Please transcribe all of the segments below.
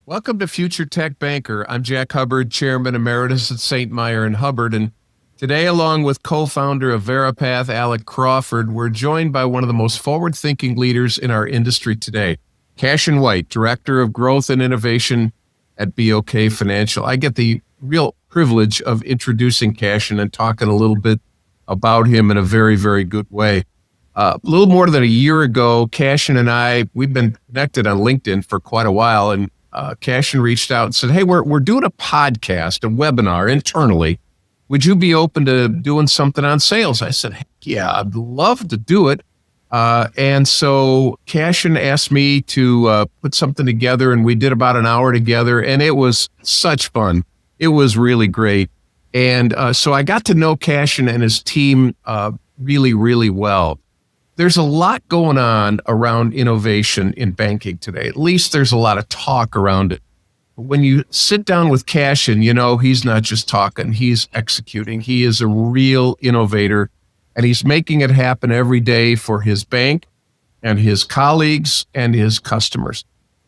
Welcome to Future Tech Banker. I'm Jack Hubbard, Chairman Emeritus at St. Meyer and Hubbard, and today, along with co-founder of Veripath, Alec Crawford, we're joined by one of the most forward-thinking leaders in our industry today, Cashin White, Director of Growth and Innovation at BOK Financial. I get the real privilege of introducing Cashin and talking a little bit about him in a very, very good way. A little more than a year ago, Cashin and we've been connected on LinkedIn for quite a while, and Cashin reached out and said, hey, we're doing a podcast, a webinar internally. Would you be open to doing something on sales? I said, heck yeah, I'd love to do it. And so Cashin asked me to put something together, and we did about an hour together, and it was such fun. It was really great. And so I got to know Cashin and his team really, really well. There's a lot going on around innovation in banking today. At least there's a lot of talk around it. When you sit down with Cashin, you know he's not just talking, he's executing. He is a real innovator, and he's making it happen every day for his bank and his colleagues and his customers.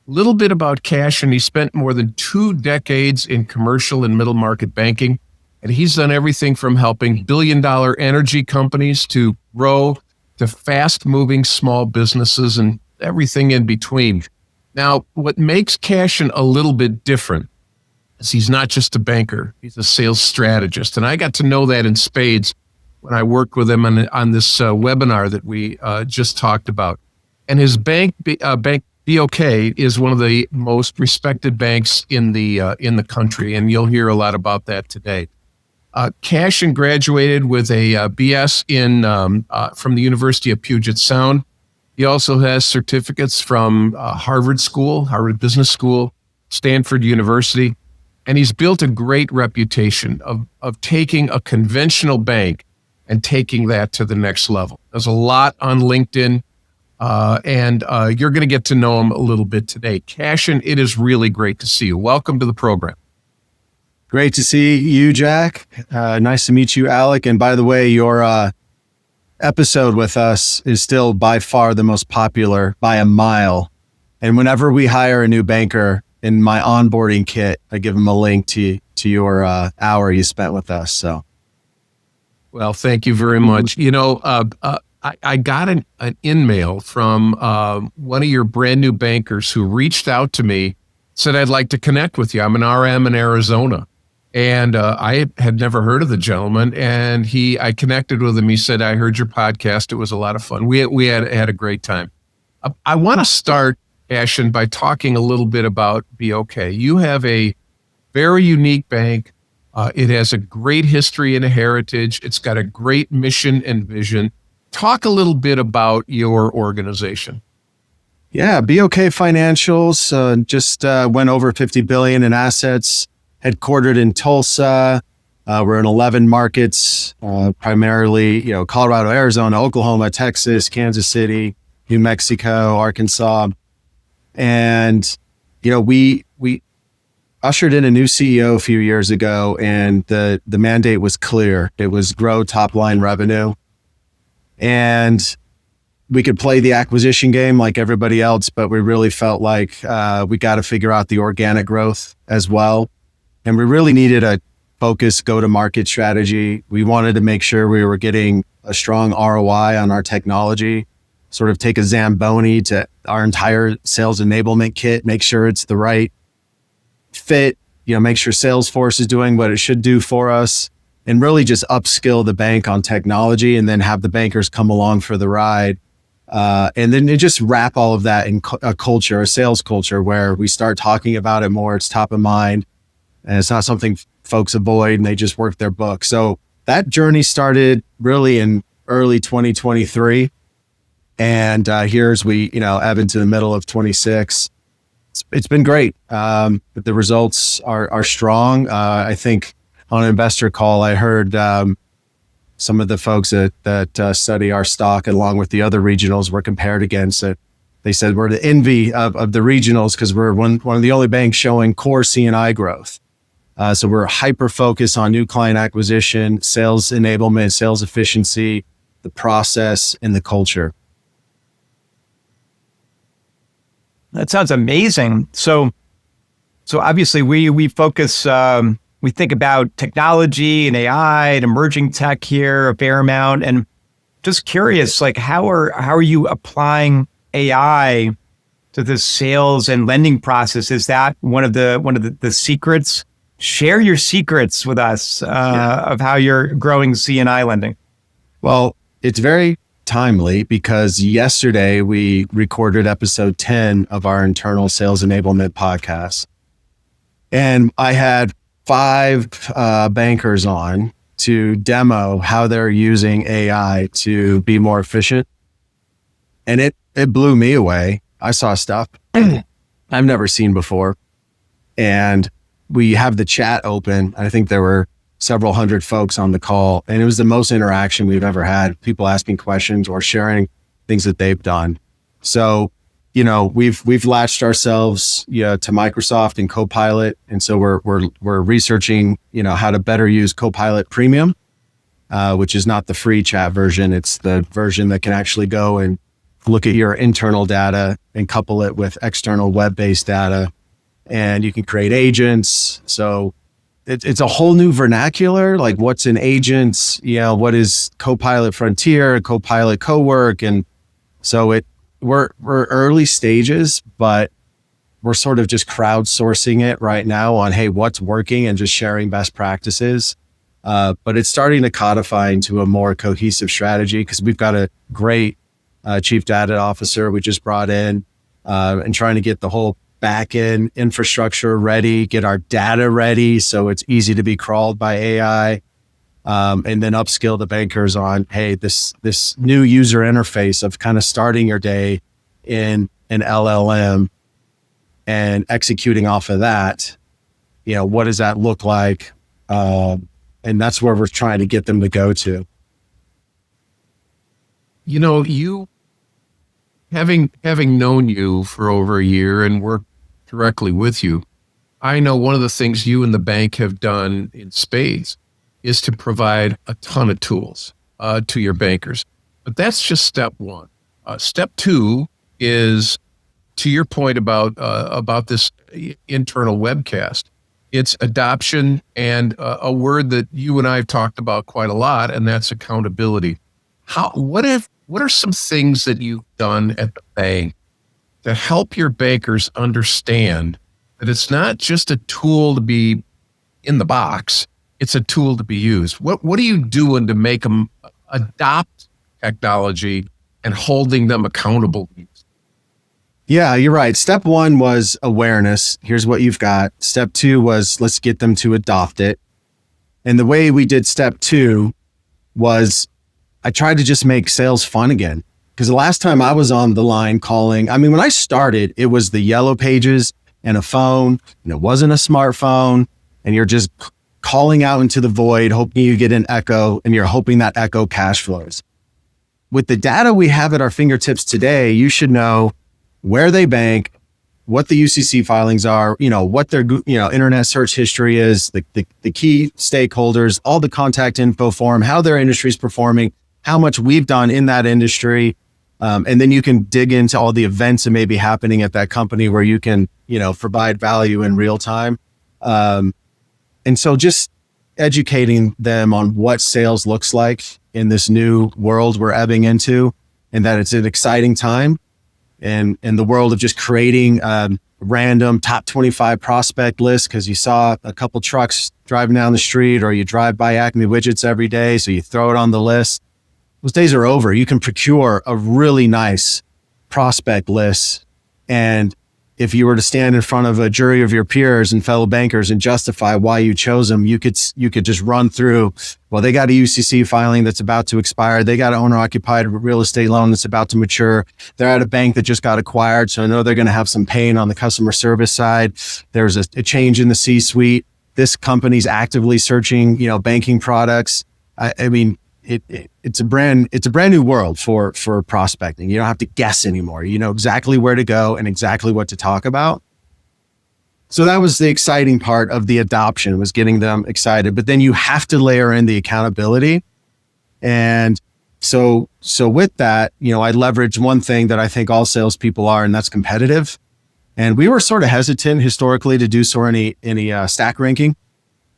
A little bit about Cashin. He spent more than 2 decades in commercial and middle market banking, and he's done everything from helping billion-dollar energy companies to grow to fast-moving small businesses and everything in between. Now, what makes Cashin a little bit different is he's not just a banker, he's a sales strategist. And I got to know that in spades when I worked with him on this webinar that we just talked about. And his bank BOK is one of the most respected banks in the country, and you'll hear a lot about that today. Cashin graduated with a BS from the University of Puget Sound. He also has certificates from Harvard Business School, Stanford University, and he's built a great reputation of taking a conventional bank and taking that to the next level. There's a lot on LinkedIn, and you're going to get to know him a little bit today. Cashin, it is really great to see you. Welcome to the program. Great to see you, Jack. Nice to meet you, Alec. And by the way, your episode with us is still by far the most popular by a mile. And whenever we hire a new banker in my onboarding kit, I give them a link to your hour you spent with us. So, well, thank you very much. You know, I got an in-mail from one of your brand new bankers who reached out to me, said, I'd like to connect with you. I'm an RM in Arizona. And I had never heard of the gentleman, and I connected with him. He said, I heard your podcast. It was a lot of fun. We had a great time. I want to start, Cashin, by talking a little bit about BOK. You have a very unique bank. It has a great history and a heritage. It's got a great mission and vision. Talk a little bit about your organization. Yeah, BOK Financials just went over $50 billion in assets. Headquartered in Tulsa. We're in 11 markets, primarily, Colorado, Arizona, Oklahoma, Texas, Kansas City, New Mexico, Arkansas. And, we ushered in a new CEO a few years ago, and the mandate was clear. It was grow top line revenue. And we could play the acquisition game like everybody else, but we really felt like we got to figure out the organic growth as well. And we really needed a focused go-to-market strategy. We wanted to make sure we were getting a strong ROI on our technology, sort of take a Zamboni to our entire sales enablement kit, make sure it's the right fit, make sure Salesforce is doing what it should do for us, and really just upskill the bank on technology, and then have the bankers come along for the ride. And then just wrap all of that in a sales culture where we start talking about it more. It's top of mind. And it's not something folks avoid, and they just work their book. So that journey started really in early 2023. And here's we ebb into the middle of 26. It's been great. But the results are strong. I think on an investor call, I heard some of the folks that study our stock along with the other regionals were compared against it. They said we're the envy of the regionals because we're one of the only banks showing core C&I growth. So we're hyper-focused on new client acquisition, sales enablement, sales efficiency, the process, and the culture. That sounds amazing. So So obviously we focus, we think about technology and AI and emerging tech here a fair amount. And just curious, like how are you applying AI to the sales and lending process? Is that one of the secrets? Share your secrets with us of how you're growing C&I lending. Well, it's very timely because yesterday we recorded episode 10 of our internal sales enablement podcast. And I had 5 bankers on to demo how they're using AI to be more efficient. And it blew me away. I saw stuff I've never seen before. And we have the chat open. I think there were several hundred folks on the call, and it was the most interaction we've ever had. People asking questions or sharing things that they've done. So, we've latched ourselves to Microsoft and Copilot, and so we're researching how to better use Copilot Premium, which is not the free chat version. It's the version that can actually go and look at your internal data and couple it with external web-based data, and you can create agents. So it's a whole new vernacular, like what's an agent, what is Copilot Frontier, Copilot Cowork. And so we're early stages, but we're sort of just crowdsourcing it right now on, hey, what's working, and just sharing best practices. But it's starting to codify into a more cohesive strategy because we've got a great chief data officer we just brought in, and trying to get the whole back-end infrastructure ready, get our data ready so it's easy to be crawled by AI, and then upskill the bankers on, hey, this new user interface of kind of starting your day in an LLM and executing off of that. What does that look like? And that's where we're trying to get them to go to. You having known you for over a year and worked directly with you, I know one of the things you and the bank have done in spades is to provide a ton of tools to your bankers. But that's just step one. Step two is, to your point about this internal webcast, it's adoption, and a word that you and I have talked about quite a lot, and that's accountability. What are some things that you've done at the bank to help your bankers understand that it's not just a tool to be in the box, it's a tool to be used? What are you doing to make them adopt technology and holding them accountable? Yeah, you're right. Step 1 was awareness. Here's what you've got. Step 2 was let's get them to adopt it. And the way we did step 2 was I tried to just make sales fun again. Because the last time I was on the line calling, when I started, it was the yellow pages and a phone, and it wasn't a smartphone, and you're just calling out into the void, hoping you get an echo, and you're hoping that echo cash flows. With the data we have at our fingertips today, you should know where they bank, what the UCC filings are, what their internet search history is, the key stakeholders, all the contact info for them, how their industry is performing, how much we've done in that industry. And then you can dig into all the events that may be happening at that company where you can, provide value in real time. And so just educating them on what sales looks like in this new world we're ebbing into, and that it's an exciting time. And in the world of just creating random top 25 prospect lists because you saw a couple trucks driving down the street, or you drive by Acme Widgets every day, so you throw it on the list. Those days are over. You can procure a really nice prospect list. And if you were to stand in front of a jury of your peers and fellow bankers and justify why you chose them, you could just run through, well, they got a UCC filing that's about to expire. They got an owner-occupied real estate loan that's about to mature. They're at a bank that just got acquired, so I know they're going to have some pain on the customer service side. There's a change in the C-suite. This company's actively searching, banking products. It's a brand new world for prospecting. You don't have to guess anymore. You know exactly where to go and exactly what to talk about. So that was the exciting part of the adoption, was getting them excited. But then you have to layer in the accountability. And so with that, I leverage one thing that I think all salespeople are, and that's competitive. And we were sort of hesitant historically to do so any stack ranking.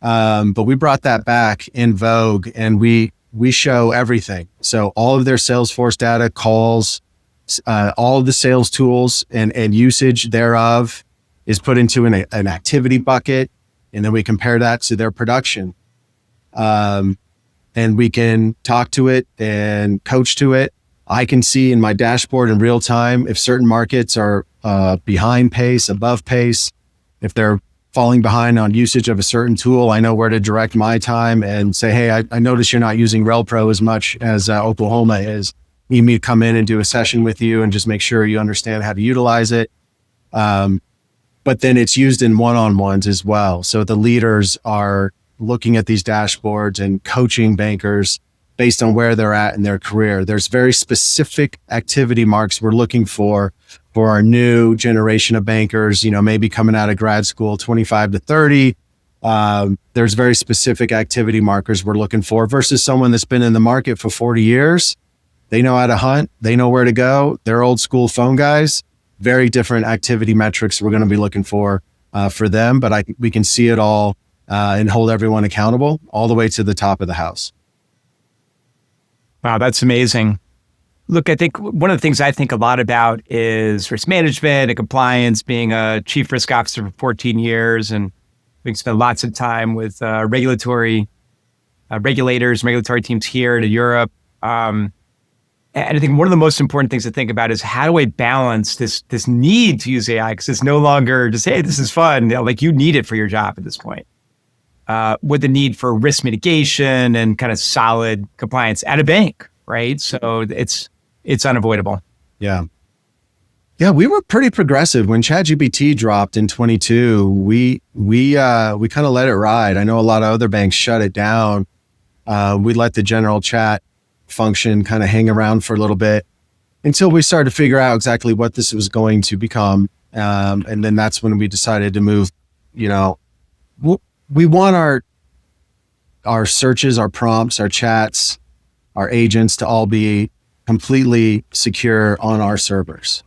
But we brought that back in vogue, and we show everything. So all of their Salesforce data, calls, all of the sales tools and usage thereof is put into an activity bucket. And then we compare that to their production. And we can talk to it and coach to it. I can see in my dashboard in real time if certain markets are behind pace, above pace. If they're falling behind on usage of a certain tool, I know where to direct my time and say, hey, I notice you're not using RelPro as much as Oklahoma is. You need me to come in and do a session with you and just make sure you understand how to utilize it. But then it's used in one-on-ones as well. So the leaders are looking at these dashboards and coaching bankers based on where they're at in their career. There's very specific activity marks we're looking for our new generation of bankers, maybe coming out of grad school, 25 to 30. There's very specific activity markers we're looking for versus someone that's been in the market for 40 years. They know how to hunt. They know where to go. They're old school phone guys. Very different activity metrics we're going to be looking for them, but we can see it all and hold everyone accountable all the way to the top of the house. Wow, that's amazing. Look, I think one of the things I think a lot about is risk management and compliance, being a chief risk officer for 14 years. And we've spent lots of time with regulators, regulatory teams here to Europe. And I think one of the most important things to think about is how do I balance this need to use AI? Because it's no longer just, hey, this is fun. Like you need it for your job at this point. With the need for risk mitigation and kind of solid compliance at a bank, right? So it's unavoidable. Yeah. Yeah, we were pretty progressive when ChatGPT dropped in 22. We kind of let it ride. I know a lot of other banks shut it down. We let the general chat function kind of hang around for a little bit until we started to figure out exactly what this was going to become. And then that's when we decided to move. We want our searches, our prompts, our chats, our agents to all be completely secure on our servers.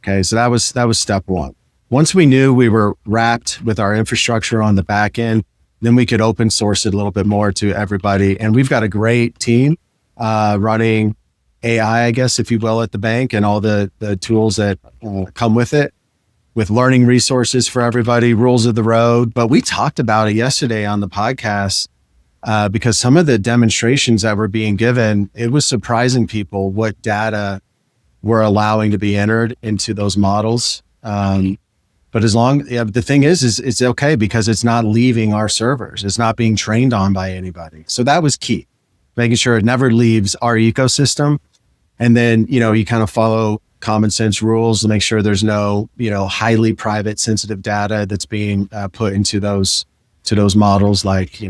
Okay, so that was step one. Once we knew we were wrapped with our infrastructure on the back end, then we could open source it a little bit more to everybody. And we've got a great team running AI, I guess, if you will, at the bank and all the tools that come with it, with learning resources for everybody, rules of the road. But we talked about it yesterday on the podcast because some of the demonstrations that were being given, it was surprising people what data we're allowing to be entered into those models. But the thing is it's okay because it's not leaving our servers. It's not being trained on by anybody. So that was key, making sure it never leaves our ecosystem. And then, you kind of follow common sense rules to make sure there's no, highly private sensitive data that's being put into those models like,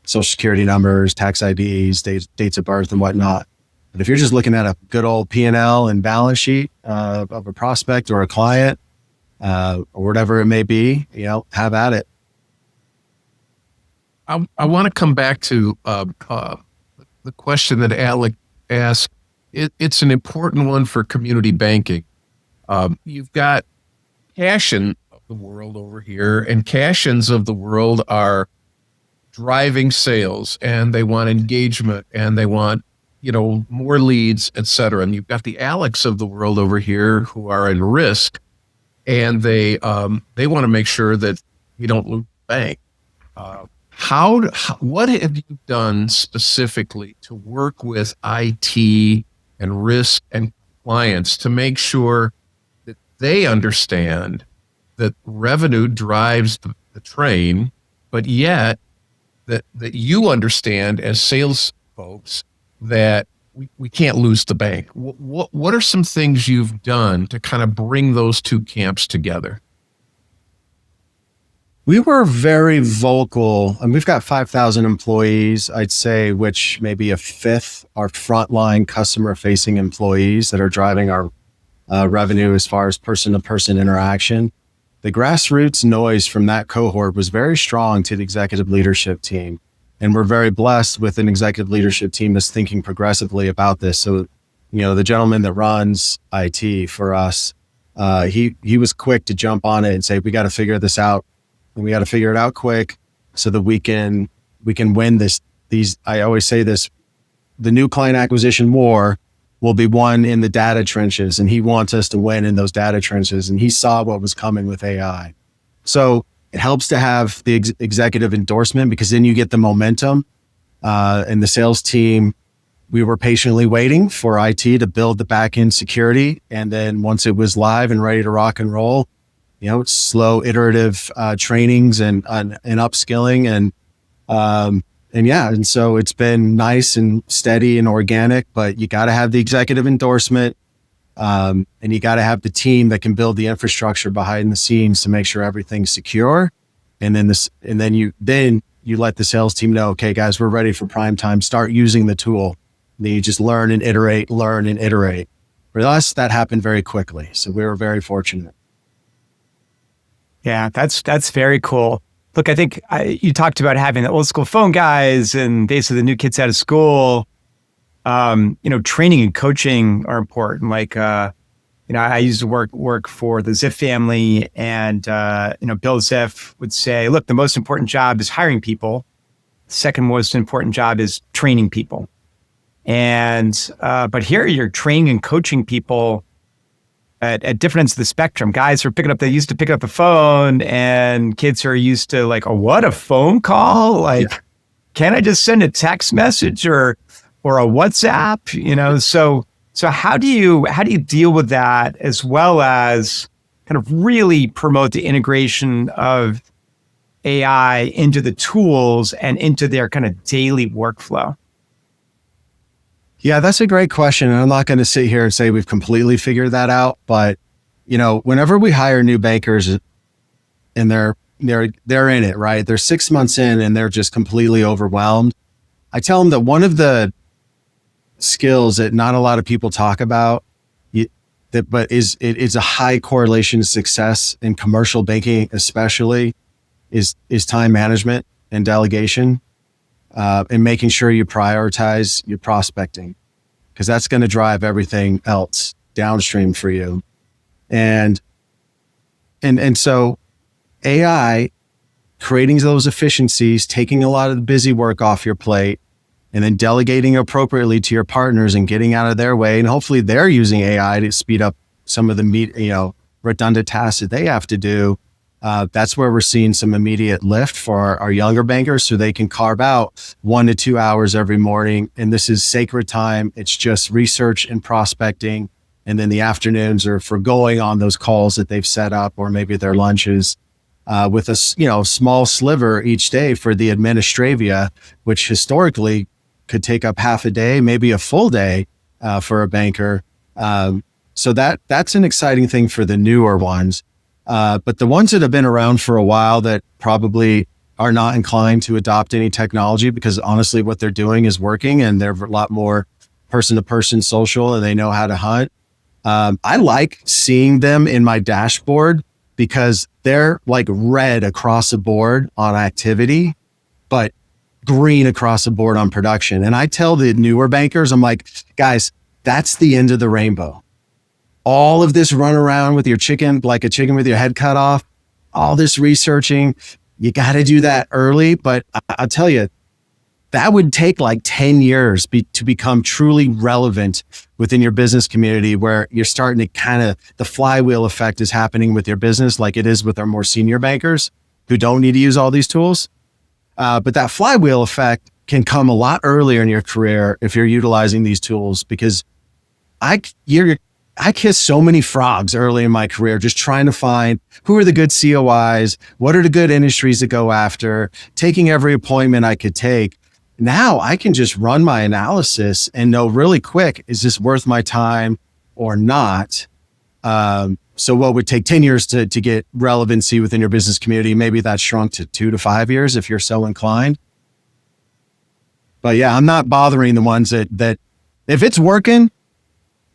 social security numbers, tax IDs, dates of birth and whatnot. But if you're just looking at a good old P&L and balance sheet of a prospect or a client or whatever it may be, have at it. I want to come back to the question that Alec asked. It's an important one for community banking. You've got Cashin of the world over here, and Cashins of the world are driving sales, and they want engagement, and they want more leads, et cetera. And you've got the Alex of the world over here who are in risk, and they want to make sure that we don't lose the bank. What have you done specifically to work with IT and risk and compliance to make sure that they understand that revenue drives the train, but yet that you understand as sales folks that we can't lose the bank? What are some things you've done to kind of bring those two camps together? We were very vocal, and we've got 5,000 employees, I'd say, which maybe a fifth are frontline customer-facing employees that are driving our revenue as far as person-to-person interaction. The grassroots noise from that cohort was very strong to the executive leadership team, and we're very blessed with an executive leadership team that's thinking progressively about this. So, the gentleman that runs IT for us, he was quick to jump on it and say, we got to figure this out, and we got to figure it out quick so that we can win these. I always say this: the new client acquisition war will be won in the data trenches, and he wants us to win in those data trenches. And he saw what was coming with AI, so it helps to have the executive endorsement, because then you get the momentum. And the sales team, we were patiently waiting for IT to build the back-end security. And then once it was live and ready to rock and roll, slow iterative trainings and upskilling. And so it's been nice and steady and organic, but you got to have the executive endorsement. And you got to have the team that can build the infrastructure behind the scenes to make sure everything's secure. And then you let the sales team know, okay, guys, we're ready for prime time. Start using the tool. And then you just learn and iterate. For us, that happened very quickly. So we were very fortunate. Yeah, that's very cool. Look, I think you talked about having the old school phone guys and basically the new kids out of school. Training and coaching are important. Like, I used to work for the Ziff family, and, Bill Ziff would say, look, the most important job is hiring people. The second most important job is training people. And, but here you're training and coaching people at different ends of the spectrum. Guys are they used to pick up the phone, and kids are used to like, a phone call? Like, Can I just send a text message or a WhatsApp? So how do you deal with that, as well as kind of really promote the integration of AI into the tools and into their kind of daily workflow? Yeah, that's a great question. And I'm not going to sit here and say we've completely figured that out, but whenever we hire new bankers and they're in it, right? They're 6 months in and they're just completely overwhelmed. I tell them that one of the skills that not a lot of people talk about, but it's a high correlation to success in commercial banking, especially, is time management and delegation, and making sure you prioritize your prospecting, because that's going to drive everything else downstream for you. And so AI, creating those efficiencies, taking a lot of the busy work off your plate, and then delegating appropriately to your partners and getting out of their way. And hopefully they're using AI to speed up some of the redundant tasks that they have to do. That's where we're seeing some immediate lift for our younger bankers, so they can carve out 1 to 2 hours every morning. And this is sacred time. It's just research and prospecting. And then the afternoons are for going on those calls that they've set up, or maybe their lunches, with a small sliver each day for the administravia, which historically could take up half a day, maybe a full day for a banker. So that's an exciting thing for the newer ones. But the ones that have been around for a while that probably are not inclined to adopt any technology, because honestly, what they're doing is working and they're a lot more person-to-person social and they know how to hunt. I like seeing them in my dashboard, because they're like red across the board on activity, but green across the board on production. And I tell the newer bankers, I'm like, guys, that's the end of the rainbow. All of this run around with your chicken, like a chicken with your head cut off, all this researching, you got to do that early. But I'll tell you, that would take like 10 years to become truly relevant within your business community, where you're starting to the flywheel effect is happening with your business, like it is with our more senior bankers who don't need to use all these tools. But that flywheel effect can come a lot earlier in your career if you're utilizing these tools, because I kissed so many frogs early in my career, just trying to find who are the good COIs, what are the good industries to go after, taking every appointment I could take. Now I can just run my analysis and know really quick, is this worth my time or not? So what would take 10 years to get relevancy within your business community, maybe that's shrunk to 2 to 5 years if you're so inclined. But yeah, I'm not bothering the ones that if it's working,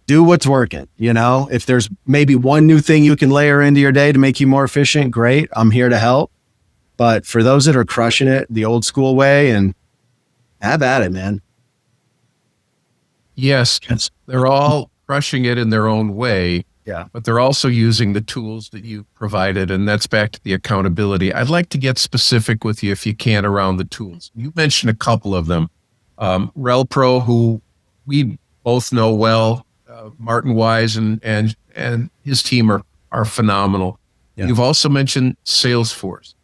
do what's working. If there's maybe one new thing you can layer into your day to make you more efficient, great. I'm here to help. But for those that are crushing it the old school way, and have at it, man. Yes, they're all crushing it in their own way. Yeah. but they're also using the tools that you provided. And that's back to the accountability. I'd like to get specific with you if you can around the tools. You mentioned a couple of them. RelPro, who we both know well, Martin Wise and his team are phenomenal. Yeah. You've also mentioned Salesforce.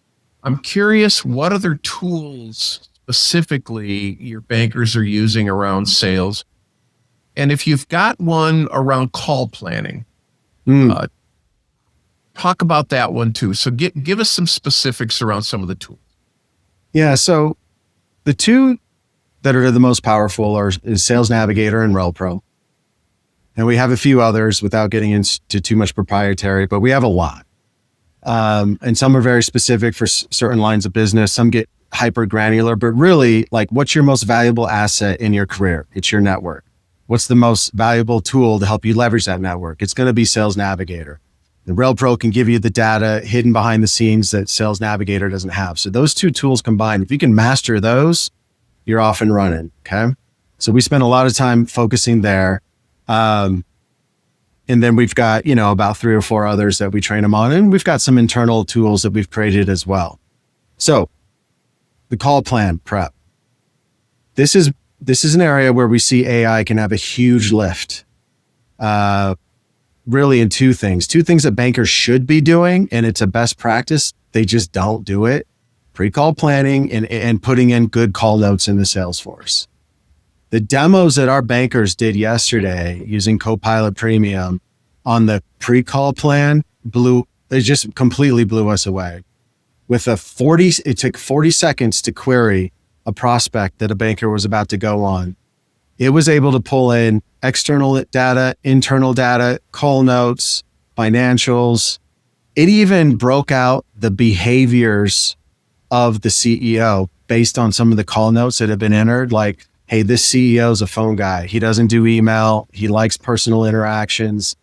I'm curious what other tools specifically your bankers are using around sales. And if you've got one around call planning, talk about that one too. So give us some specifics around some of the tools. Yeah. So the two that are the most powerful is Sales Navigator and RelPro. And we have a few others without getting into too much proprietary, but we have a lot. And some are very specific for certain lines of business. Some get hyper granular, but really, like, what's your most valuable asset in your career? It's your network. What's the most valuable tool to help you leverage that network? It's going to be Sales Navigator. The RelPro can give you the data hidden behind the scenes that Sales Navigator doesn't have. So those two tools combined, if you can master those, you're off and running. Okay. So we spend a lot of time focusing there. And then we've got, about 3 or 4 others that we train them on. And we've got some internal tools that we've created as well. So the call plan prep. This is an area where we see AI can have a huge lift. Really in two things that bankers should be doing. And it's a best practice. They just don't do it. Pre-call planning and putting in good call notes in the Salesforce. The demos that our bankers did yesterday using Copilot Premium on the pre-call plan it just completely blew us away. It took 40 seconds to query a prospect that a banker was about to go on. It was able to pull in external data, internal data, call notes, financials. It even broke out the behaviors of the CEO based on some of the call notes that have been entered, like, hey, this CEO is a phone guy. He doesn't do email. He likes personal interactions.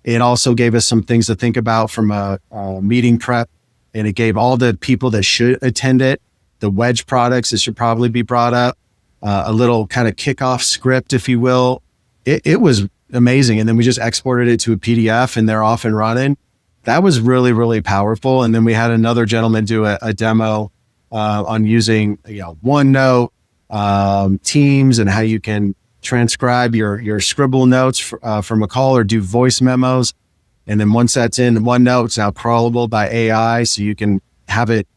It also gave us some things to think about from a meeting prep. And it gave all the people that should attend it, the wedge products that should probably be brought up, a little kind of kickoff script, if you will. It was amazing. And then we just exported it to a PDF and they're off and running. That was really, really powerful. And then we had another gentleman do a demo on using OneNote, Teams, and how you can transcribe your scribble notes from a call or do voice memos. And then once that's in OneNote, it's now crawlable by AI, so you can have it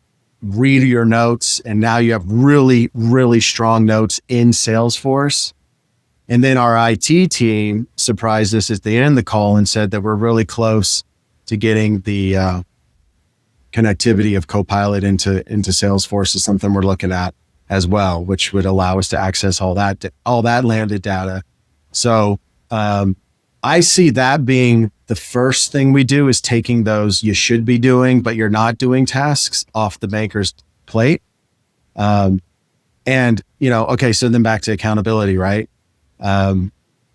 read your notes. And now you have really, really strong notes in Salesforce. And then our IT team surprised us at the end of the call and said that we're really close to getting the connectivity of Copilot into Salesforce is something we're looking at as well, which would allow us to access all that landed data. So I see that being the first thing we do, is taking those you should be doing, but you're not doing tasks off the banker's plate. Okay, so then back to accountability, right?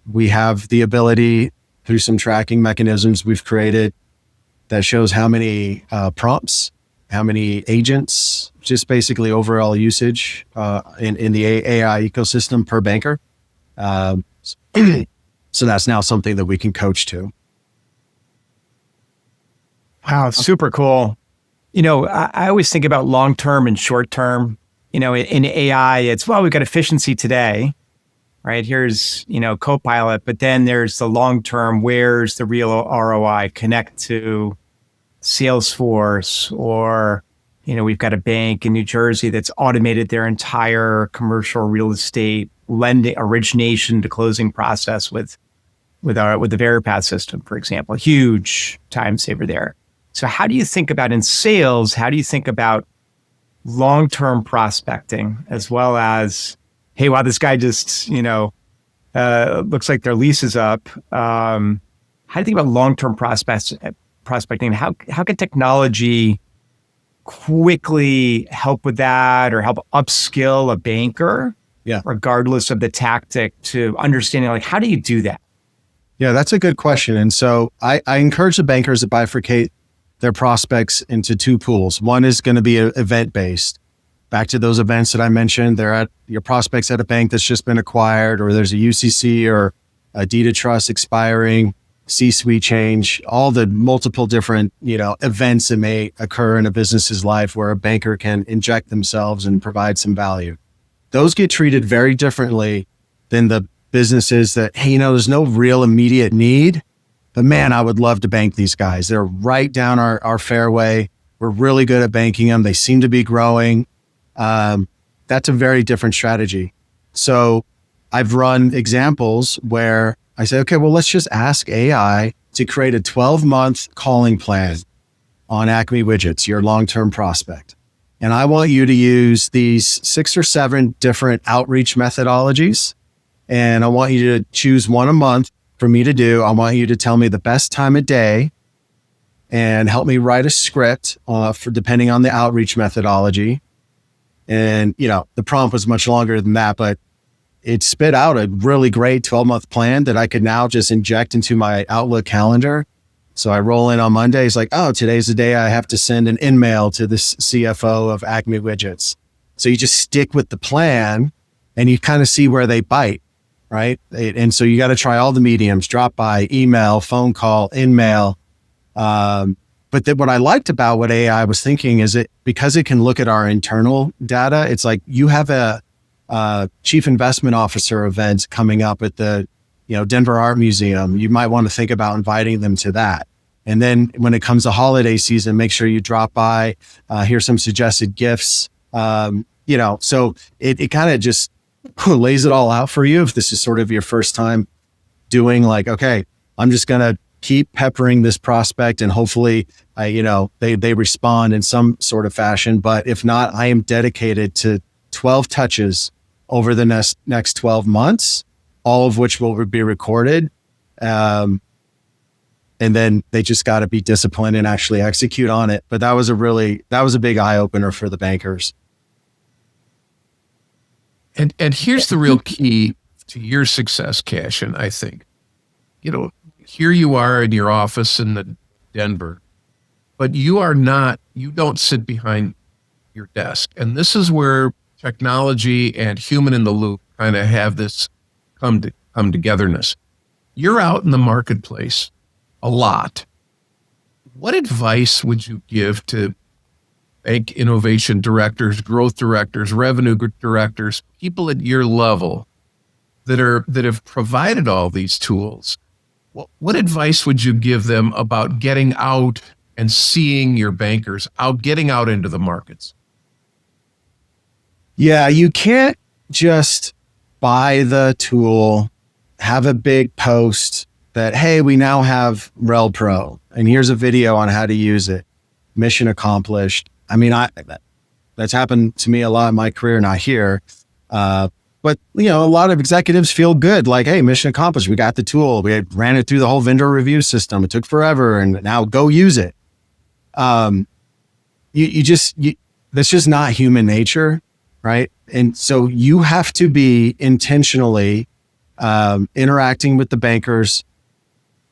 We have the ability through some tracking mechanisms we've created that shows how many prompts, how many agents, just basically overall usage in the AI ecosystem per banker. So that's now something that we can coach to. Wow, super cool. I always think about long-term and short-term. In AI, it's, well, we've got efficiency today, right? Here's, Copilot, but then there's the long-term, where's the real ROI? Connect to Salesforce, or, we've got a bank in New Jersey that's automated their entire commercial real estate lending origination to closing process with the Veripath system, for example. Huge time saver there. So how do you think about in sales, how do you think about long-term prospecting, as well as, hey, wow, this guy just, looks like their lease is up. How do you think about long-term prospecting? How can technology quickly help with that, or help upskill a banker, regardless of the tactic, to understanding, like, how do you do that? Yeah, that's a good question. And so I encourage the bankers to bifurcate their prospects into two pools. One is going to be event-based. Back to those events that I mentioned, they're at your prospects at a bank that's just been acquired, or there's a UCC or a deed of trust expiring. C-suite change, all the multiple different, events that may occur in a business's life where a banker can inject themselves and provide some value. Those get treated very differently than the businesses that, hey, there's no real immediate need, but man, I would love to bank these guys. They're right down our fairway. We're really good at banking them. They seem to be growing. That's a very different strategy. So I've run examples where I say, okay, well, let's just ask AI to create a 12-month calling plan on Acme Widgets, your long-term prospect. And I want you to use these 6 or 7 different outreach methodologies. And I want you to choose one a month for me to do. I want you to tell me the best time of day and help me write a script for depending on the outreach methodology. And, the prompt was much longer than that, but it spit out a really great 12-month plan that I could now just inject into my Outlook calendar. So I roll in on Monday. It's like, oh, today's the day I have to send an email to the CFO of Acme Widgets. So you just stick with the plan and you kind of see where they bite, right? And so you got to try all the mediums, drop by, email, phone call, in-mail. But what I liked about what AI was thinking is because it can look at our internal data, it's like you have a chief investment officer event coming up at the Denver Art Museum. You might want to think about inviting them to that. And then when it comes to holiday season, make sure you drop by, here's some suggested gifts. So it kind of just lays it all out for you. If this is sort of your first time doing okay, I'm just going to keep peppering this prospect and hopefully, they respond in some sort of fashion. But if not, I am dedicated to 12 touches over the next 12 months, all of which will be recorded. And then they just got to be disciplined and actually execute on it. But that was a big eye opener for the bankers. And here's the real key to your success, Cashin, I think. Here you are in your office in Denver, but you don't sit behind your desk. And this is where technology and human in the loop kind of have this come togetherness. You're out in the marketplace a lot. What advice would you give to bank innovation directors, growth directors, revenue directors, people at your level that have provided all these tools? What advice would you give them about getting out and seeing your bankers getting out into the markets? Yeah, you can't just buy the tool, have a big post that, hey, we now have Rel Pro, and here's a video on how to use it. Mission accomplished. I mean, that's happened to me a lot in my career, not here. But a lot of executives feel good, like, hey, mission accomplished. We got the tool. We ran it through the whole vendor review system. It took forever, and now go use it. That's just not human nature. Right. And so you have to be intentionally interacting with the bankers,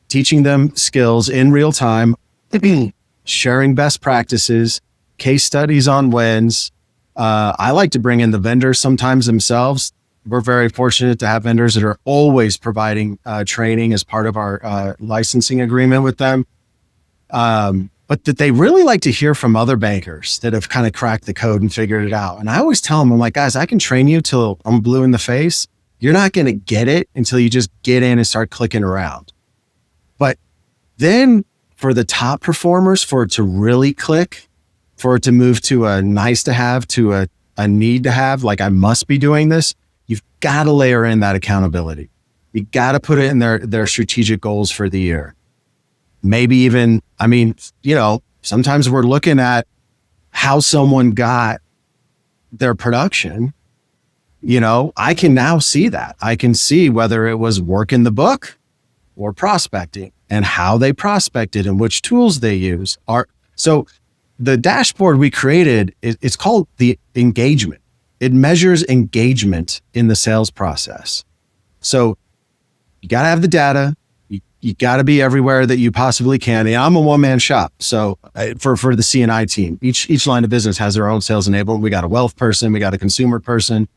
teaching them skills in real time, sharing best practices, case studies on wins. I like to bring in the vendors sometimes themselves. We're very fortunate to have vendors that are always providing training as part of our licensing agreement with them. But that they really like to hear from other bankers that have kind of cracked the code and figured it out. And I always tell them, I'm like, guys, I can train you till I'm blue in the face. You're not going to get it until you just get in and start clicking around. But then for the top performers, for it to really click, for it to move to a nice to have to a need to have, like I must be doing this, you've got to layer in that accountability. You got to put it in their strategic goals for the year. Maybe even, sometimes we're looking at how someone got their production. I can now see that. I can see whether it was work in the book or prospecting and how they prospected and which tools they use. So the dashboard we created, it's called the engagement. It measures engagement in the sales process. So you got to have the data. You got to be everywhere that you possibly can. And I'm a one-man shop. So for the C&I team, each line of business has their own sales enablement. We got a wealth person, we got a consumer person.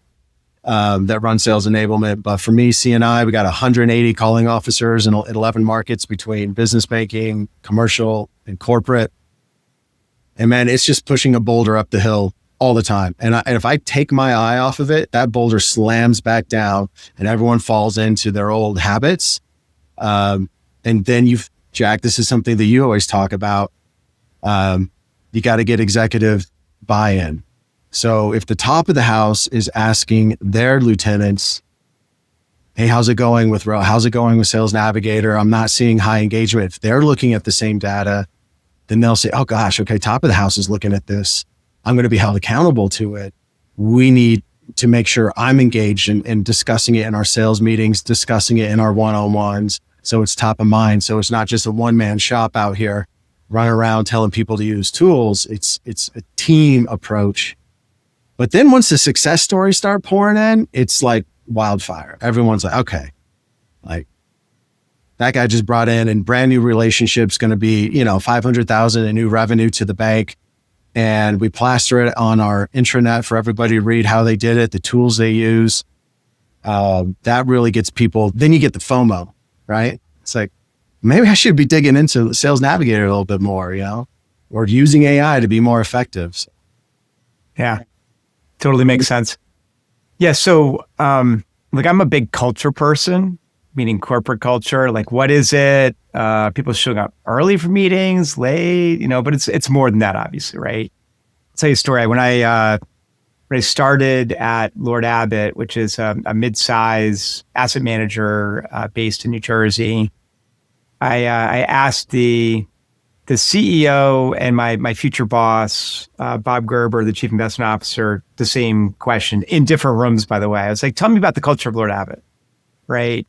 that run sales enablement. But for me, CNI, we got 180 calling officers in 11 markets between business banking, commercial, and corporate. And man, it's just pushing a boulder up the hill all the time. And if I take my eye off of it, that boulder slams back down and everyone falls into their old habits. And then Jack, this is something that you always talk about. You got to get executive buy-in. So if the top of the house is asking their lieutenants, hey, how's it going with Sales Navigator? I'm not seeing high engagement. If they're looking at the same data, then they'll say, oh gosh, okay, top of the house is looking at this. I'm going to be held accountable to it. We need to make sure I'm engaged in discussing it in our sales meetings, discussing it in our one-on-ones. So it's top of mind. So it's not just a one-man shop out here running around telling people to use tools. It's a team approach. But then once the success stories start pouring in, it's like wildfire. Everyone's like, okay, like that guy just brought in and brand new relationship's going to be, $500,000 in new revenue to the bank. And we plaster it on our intranet for everybody to read how they did it, the tools they use. That really gets people. Then you get the FOMO, right? It's like, maybe I should be digging into Sales Navigator a little bit more, or using AI to be more effective. So. Yeah, totally makes sense. Yeah. So, I'm a big culture person, meaning corporate culture. Like, what is it? People showing up early for meetings, late, but it's more than that, obviously, right? I'll tell you a story. When I started at Lord Abbett, which is a mid-size asset manager based in New Jersey, I asked the CEO and my future boss, Bob Gerber, the chief investment officer, the same question in different rooms, by the way. I was like, tell me about the culture of Lord Abbett, right?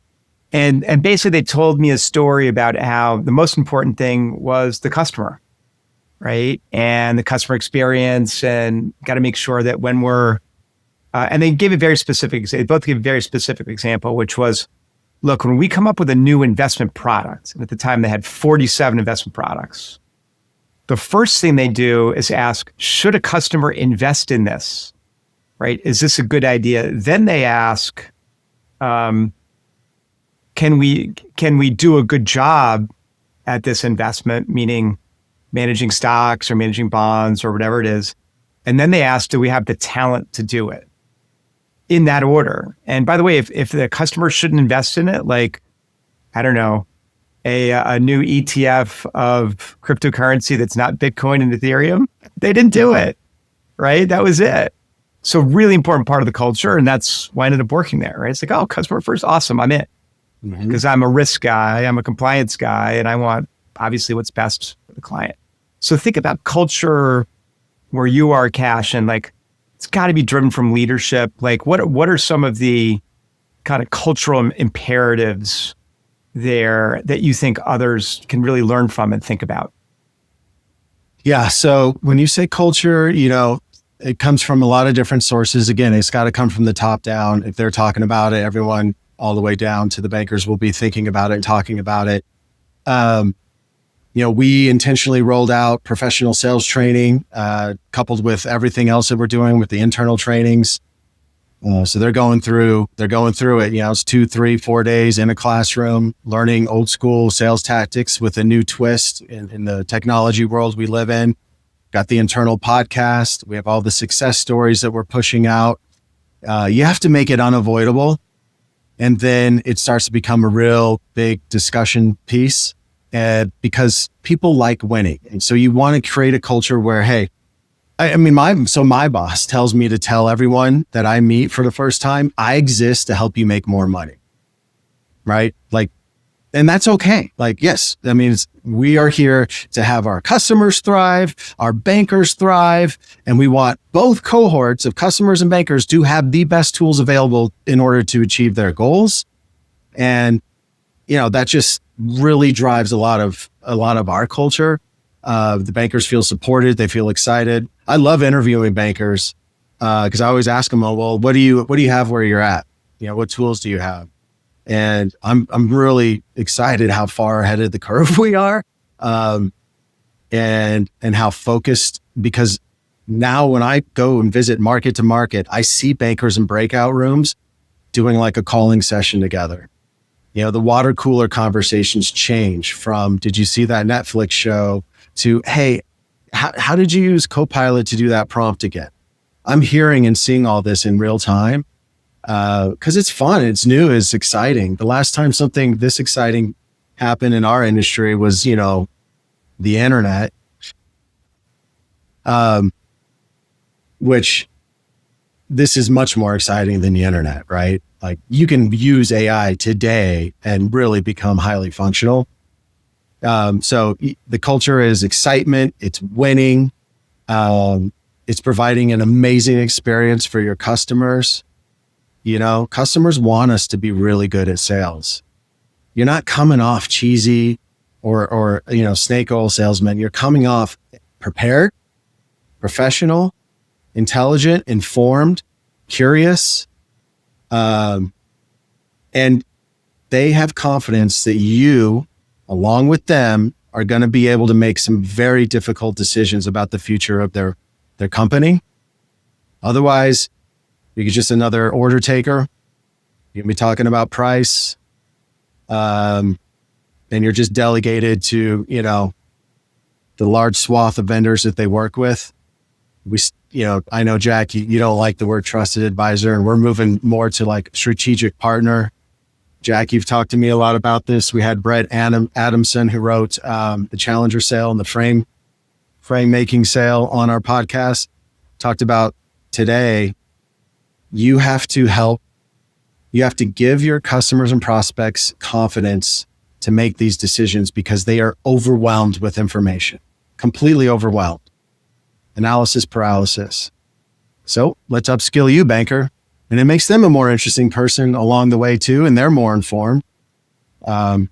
And basically they told me a story about how the most important thing was the customer, right? And the customer experience, and got to make sure that when we're, and they gave a very specific, they both gave a very specific example, which was, look, when we come up with a new investment product, and at the time they had 47 investment products, the first thing they do is ask, should a customer invest in this, right? Is this a good idea? Then they ask, can we do a good job at this investment, meaning managing stocks or managing bonds or whatever it is? And then they ask, do we have the talent to do it? In that order. And by the way, if the customer shouldn't invest in it, like, I don't know, a new ETF of cryptocurrency that's not Bitcoin and Ethereum, they didn't do it, right? That was it. So really important part of the culture. And that's why I ended up working there, right? It's like, oh, customer first, awesome, I'm in. Because I'm a risk guy, I'm a compliance guy, and I want obviously what's best for the client. So think about culture where you are, Cashin, like, it's got to be driven from leadership. Like, what are some of the kind of cultural imperatives there that you think others can really learn from and think about? Yeah. So when you say culture, it comes from a lot of different sources. Again, it's got to come from the top down. If they're talking about it, everyone all the way down to the bankers will be thinking about it and talking about it. We intentionally rolled out professional sales training, coupled with everything else that we're doing with the internal trainings. So they're going through it. It's 2, 3, 4 days in a classroom, learning old school sales tactics with a new twist in the technology world we live in. Got the internal podcast. We have all the success stories that we're pushing out. You have to make it unavoidable. And then it starts to become a real big discussion piece, because people like winning. And so you want to create a culture where, hey, my boss tells me to tell everyone that I meet for the first time, I exist to help you make more money. Right? Like, and that's okay. Like, yes, we are here to have our customers thrive, our bankers thrive, and we want both cohorts of customers and bankers to have the best tools available in order to achieve their goals. And, that just really drives a lot of our culture. The bankers feel supported. They feel excited. I love interviewing bankers because I always ask them, well, what do you have where you're at? What tools do you have? And I'm really excited how far ahead of the curve we are, and how focused, because now when I go and visit market to market, I see bankers in breakout rooms doing like a calling session together. The water cooler conversations change from, did you see that Netflix show, to, hey, how did you use Copilot to do that prompt again? I'm hearing and seeing all this in real time because it's fun, it's new, it's exciting. The last time something this exciting happened in our industry was, the internet, which this is much more exciting than the internet, right? Like you can use AI today and really become highly functional. So the culture is excitement, it's winning, it's providing an amazing experience for your customers. Customers want us to be really good at sales. You're not coming off cheesy or snake oil salesman. You're coming off prepared, professional, intelligent, informed, curious, and they have confidence that you, along with them, are going to be able to make some very difficult decisions about the future of their company. Otherwise, you're just another order taker. You're going to be talking about price, and you're just delegated to the large swath of vendors that they work with. I know, Jack, you don't like the word trusted advisor, and we're moving more to like strategic partner. Jack, you've talked to me a lot about this. We had Brett Adamson, who wrote the Challenger sale and the frame making sale on our podcast, talked about today. You have to give your customers and prospects confidence to make these decisions because they are overwhelmed with information, completely overwhelmed. Analysis paralysis. So let's upskill you, banker. And it makes them a more interesting person along the way too, and they're more informed. That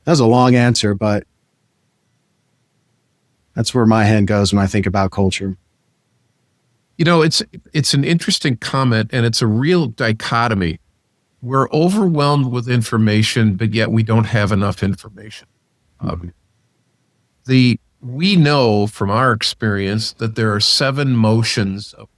was a long answer, but that's where my hand goes when I think about culture. It's an interesting comment, and it's a real dichotomy. We're overwhelmed with information, but yet we don't have enough information. We know from our experience that there are 7 motions of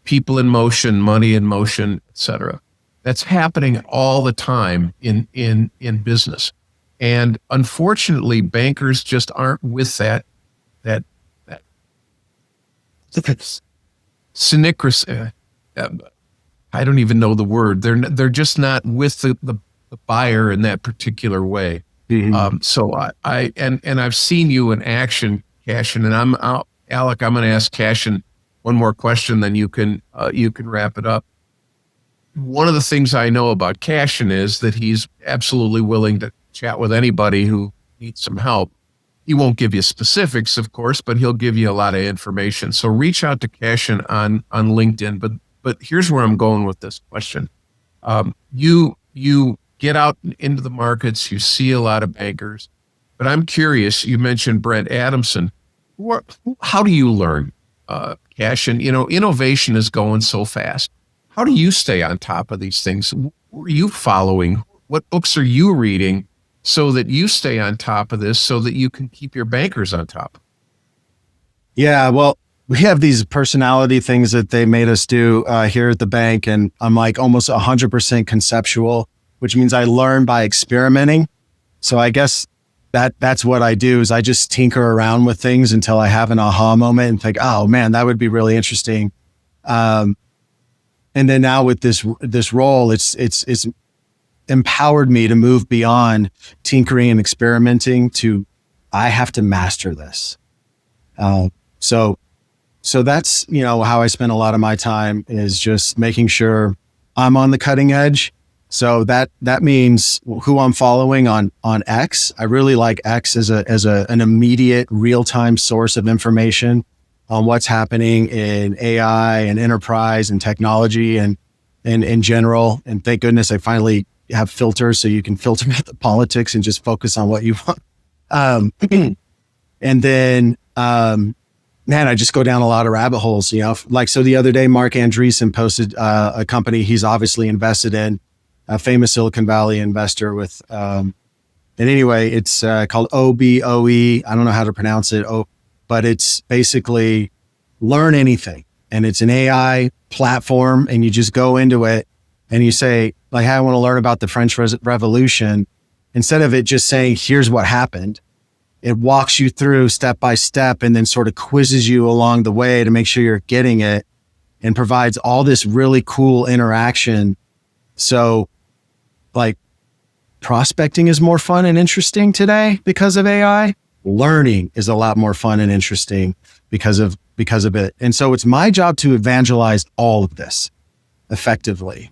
people in motion, money in motion, et cetera. That's happening all the time in business. And unfortunately, bankers just aren't with that synchronicity. I don't even know the word. They're just not with the buyer in that particular way. Mm-hmm. So I've seen you in action, Cashin, and Alec, I'm going to ask Cashin one more question, then you can wrap it up. One of the things I know about Cashin is that he's absolutely willing to chat with anybody who needs some help. He won't give you specifics, of course, but he'll give you a lot of information. So reach out to Cashin on LinkedIn. But here's where I'm going with this question. You get out into the markets, you see a lot of bankers, but I'm curious, you mentioned Brent Adamson. How do you learn, Cashin? Innovation is going so fast. How do you stay on top of these things? What are you following? What books are you reading so that you stay on top of this, so that you can keep your bankers on top? Yeah, well, we have these personality things that they made us do here at the bank, and I'm like almost 100% conceptual, which means I learn by experimenting. So I guess that's what I do, is I just tinker around with things until I have an aha moment and think, oh man, that would be really interesting. And then now with this role, it's empowered me to move beyond tinkering and experimenting to, I have to master this. So that's, how I spend a lot of my time, is just making sure I'm on the cutting edge. So that means who I'm following on X. I really like X as an immediate real-time source of information on what's happening in AI and enterprise and technology and in general. And thank goodness I finally have filters, so you can filter out the politics and just focus on what you want. And then, man, I just go down a lot of rabbit holes, so the other day, Mark Andreessen posted a company he's obviously invested in, a famous Silicon Valley investor with, and anyway, it's called OBOE. I don't know how to pronounce it. But it's basically learn anything. And it's an AI platform, and you just go into it and you say, like, hey, I want to learn about the French Revolution. Instead of it just saying, here's what happened, it walks you through step by step and then sort of quizzes you along the way to make sure you're getting it, and provides all this really cool interaction. So like, prospecting is more fun and interesting today because of AI. Learning is a lot more fun and interesting because of it. And so it's my job to evangelize all of this effectively.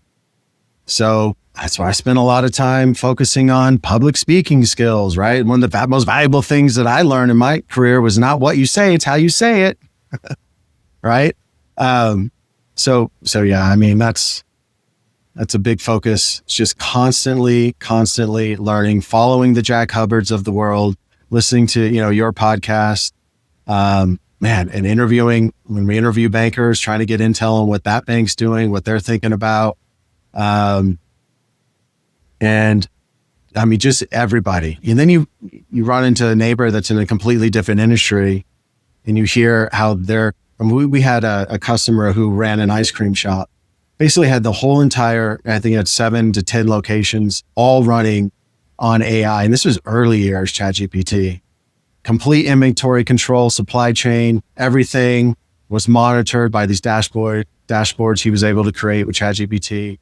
So that's why I spend a lot of time focusing on public speaking skills, right? One of the most valuable things that I learned in my career was not what you say, it's how you say it. Right? So yeah, I mean, that's a big focus. It's just constantly learning, following the Jack Hubbards of the world, listening to, your podcast, and interviewing, when we interview bankers, trying to get intel on what that bank's doing, what they're thinking about. And I mean, just everybody. And then you run into a neighbor that's in a completely different industry, and you hear how we had a customer who ran an ice cream shop, basically had the whole entire, I think it had 7 to 10 locations, all running on AI. And this was early years ChatGPT. Complete inventory control, supply chain, everything was monitored by these dashboards he was able to create with ChatGPT.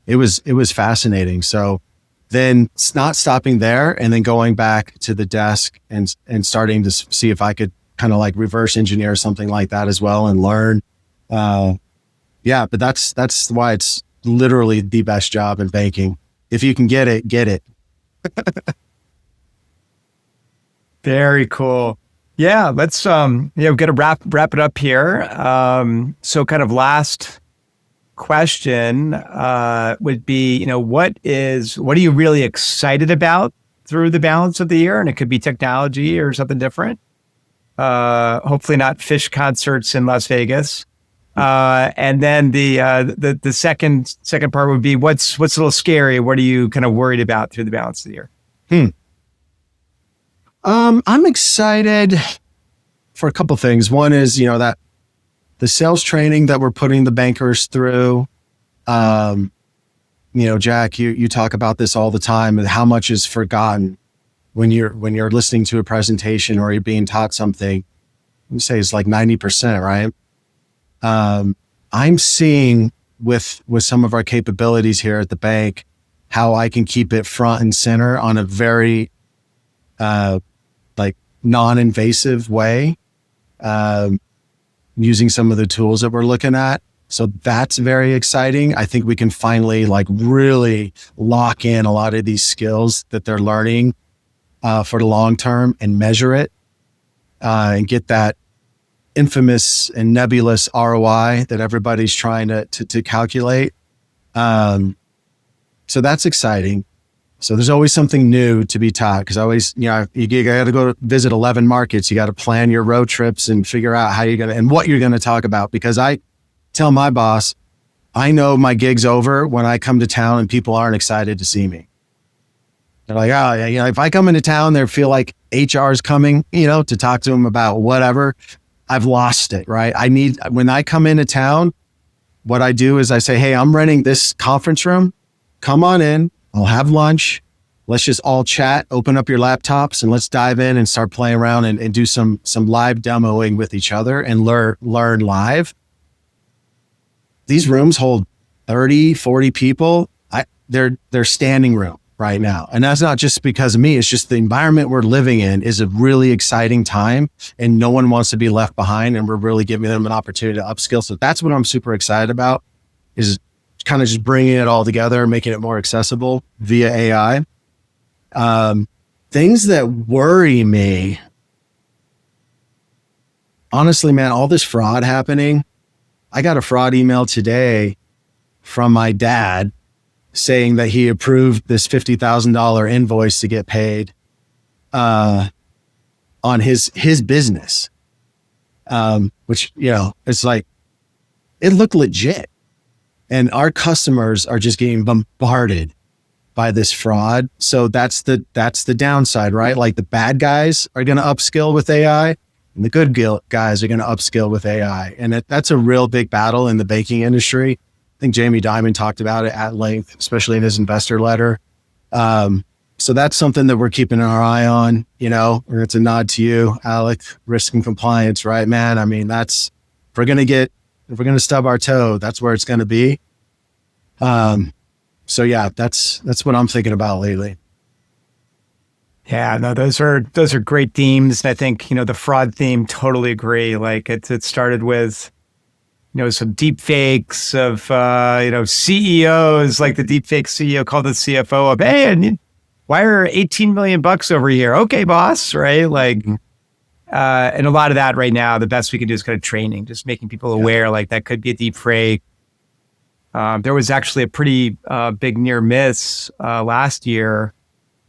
It was fascinating. So then it's not stopping there, and then going back to the desk and starting to see if I could kind of like reverse engineer something like that as well and learn. Yeah, but that's why it's literally the best job in banking. If you can get it, get it. Very cool. Yeah, let's get to wrap it up here. So kind of last question would be, what are you really excited about through the balance of the year? And it could be technology or something different. Hopefully not fish concerts in Las Vegas. And then the second part would be what's a little scary. What are you kind of worried about through the balance of the year? I'm excited for a couple things. One is, that the sales training that we're putting the bankers through. Jack, you talk about this all the time, and how much is forgotten when you're listening to a presentation or you're being taught something. You say it's like 90%, right? I'm seeing with some of our capabilities here at the bank, how I can keep it front and center on a very non-invasive way, using some of the tools that we're looking at. So that's very exciting. I think we can finally really lock in a lot of these skills that they're learning for the long term and measure it and get that infamous and nebulous ROI that everybody's trying to calculate. So that's exciting. So there's always something new to be taught, because always, you got to go visit 11 markets. You got to plan your road trips and figure out how you're going to, and what you're going to talk about. Because I tell my boss, I know my gig's over when I come to town and people aren't excited to see me. They're like, oh, yeah, if I come into town, they feel like HR is coming, to talk to them about whatever. I've lost it, right? When I come into town, what I do is I say, hey, I'm renting this conference room. Come on in. I'll have lunch. Let's just all chat, open up your laptops, and let's dive in and start playing around and do some live demoing with each other and learn live. These rooms hold 30, 40 people. They're standing room right now. And that's not just because of me. It's just the environment we're living in is a really exciting time, and no one wants to be left behind. And we're really giving them an opportunity to upskill. So that's what I'm super excited about, is kind of just bringing it all together, making it more accessible via AI. Things that worry me, honestly, man, all this fraud happening. I got a fraud email today from my dad saying that he approved this $50,000 invoice to get paid on his business, which, it's like, it looked legit. And our customers are just getting bombarded by this fraud. So that's the downside, right? Like, the bad guys are going to upskill with AI, and the good guys are going to upskill with AI. And that's a real big battle in the banking industry. I think Jamie Dimon talked about it at length, especially in his investor letter. So that's something that we're keeping our eye on, or it's a nod to you, Alec, risk and compliance, right, man? I mean, if we're going to stub our toe, that's where it's going to be. So yeah, that's what I'm thinking about lately. Yeah, no, those are great themes. And I think, the fraud theme, totally agree. Like it started with, some deep fakes of, CEOs, like the deep fake CEO called the CFO up, hey, and wire 18 million bucks over here. Okay, boss. Right. Like, and a lot of that right now, the best we can do is kind of training, just making people aware, like that could be a deep fake. There was actually a pretty big near miss last year.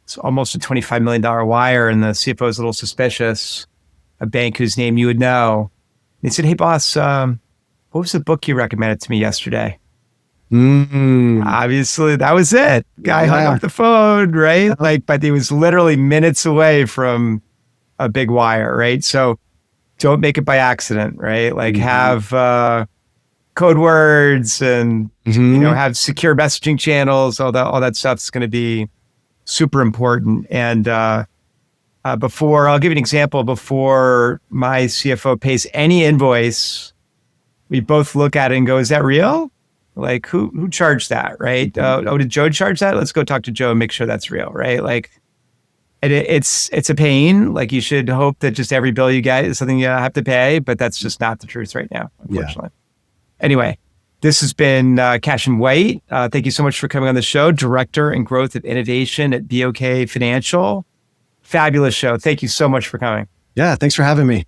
It's almost a $25 million wire, and the CFO is a little suspicious. A bank whose name you would know. They said, hey, boss, what was the book you recommended to me yesterday? Obviously, that was it. Guy hung up the phone, right? But he was literally minutes away from a big wire, right? So don't make it by accident, right? Like have code words and have secure messaging channels. All that stuff's going to be super important. And I'll give you an example. Before my CFO pays any invoice, we both look at it and go, is that real? Like who charged that, right? Did Joe charge that? Let's go talk to Joe and make sure that's real, right? Like it's a pain. Like you should hope that just every bill you get is something you have to pay, but that's just not the truth right now, unfortunately. Yeah. Anyway, this has been Cashin White. Thank you so much for coming on the show. Director and Growth of Innovation at BOK Financial. Fabulous show. Thank you so much for coming. Yeah, thanks for having me.